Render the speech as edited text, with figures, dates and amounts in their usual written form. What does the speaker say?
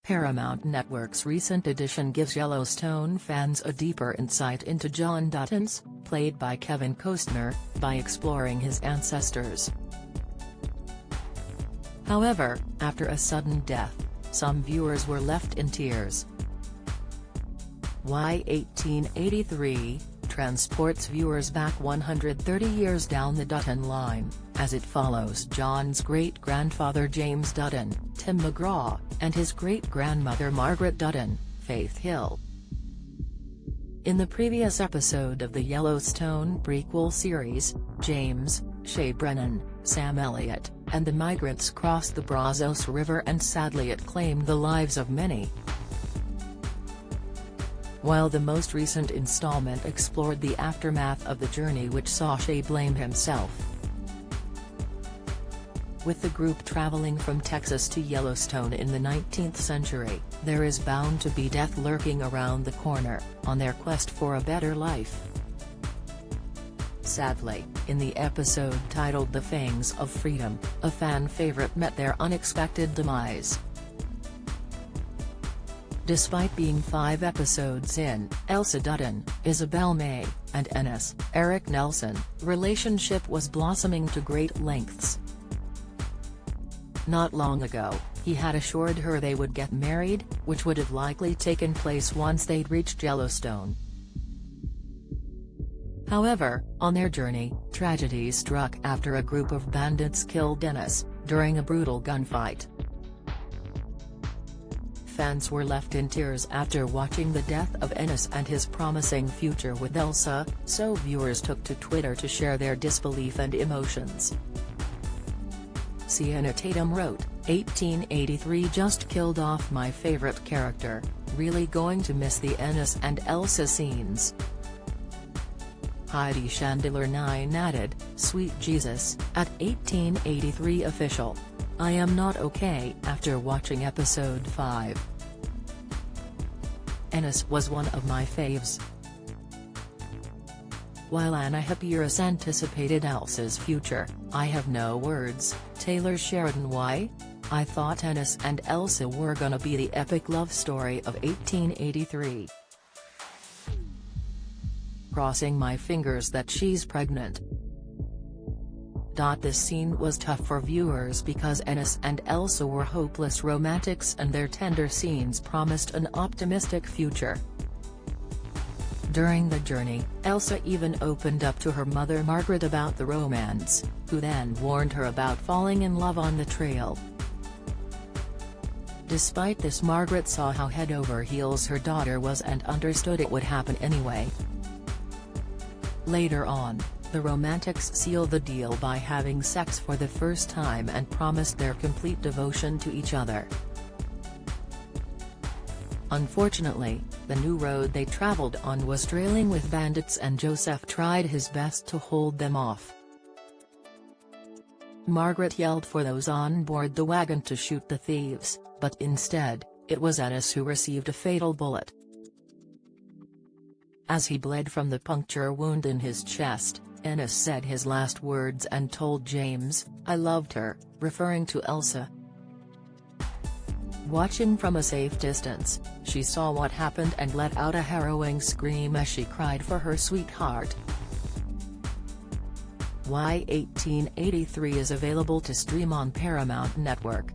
Paramount Network's recent edition gives Yellowstone fans a deeper insight into John Dutton's, played by Kevin Costner, by exploring his ancestors. However, after a sudden death, some viewers were left in tears. Why 1883 transports viewers back 130 years down the Dutton line, as it follows John's great-grandfather James Dutton, Tim McGraw, and his great-grandmother Margaret Dutton, Faith Hill. In the previous episode of the Yellowstone prequel series, James, Shay Brennan, Sam Elliott, and the migrants crossed the Brazos River and sadly it claimed the lives of many. While the most recent installment explored the aftermath of the journey which saw Shay blame himself. With the group traveling from Texas to Yellowstone in the 19th century, there is bound to be death lurking around the corner, on their quest for a better life. Sadly, in the episode titled The Fangs of Freedom, a fan favorite met their unexpected demise. Despite being 5 episodes in, Elsa Dutton, Isabel May, and Ennis, Eric Nelson, relationship was blossoming to great lengths. Not long ago, he had assured her they would get married, which would have likely taken place once they'd reached Yellowstone. However, on their journey, tragedy struck after a group of bandits killed Ennis, during a brutal gunfight. Fans were left in tears after watching the death of Ennis and his promising future with Elsa, so viewers took to Twitter to share their disbelief and emotions. Sienna Tatum wrote, 1883 just killed off my favorite character, really going to miss the Ennis and Elsa scenes. Heidi Chandler 9 added, Sweet Jesus, at 1883 official. I am not okay after watching episode 5. Ennis was one of my faves. While Anna Happiris anticipated Elsa's future, I have no words. Taylor Sheridan Why? I thought Ennis and Elsa were gonna be the epic love story of 1883. Crossing my fingers that she's pregnant. This scene was tough for viewers because Ennis and Elsa were hopeless romantics and their tender scenes promised an optimistic future. During the journey, Elsa even opened up to her mother Margaret about the romance, who then warned her about falling in love on the trail. Despite this, Margaret saw how head over heels her daughter was and understood it would happen anyway. Later on, the romantics seal the deal by having sex for the first time and promised their complete devotion to each other. Unfortunately, the new road they traveled on was trailing with bandits and Joseph tried his best to hold them off. Margaret yelled for those on board the wagon to shoot the thieves, but instead, it was Ennis who received a fatal bullet. As he bled from the puncture wound in his chest, Ennis said his last words and told James, I loved her, referring to Elsa. Watching from a safe distance, she saw what happened and let out a harrowing scream as she cried for her sweetheart. Why 1883 is available to stream on Paramount Network.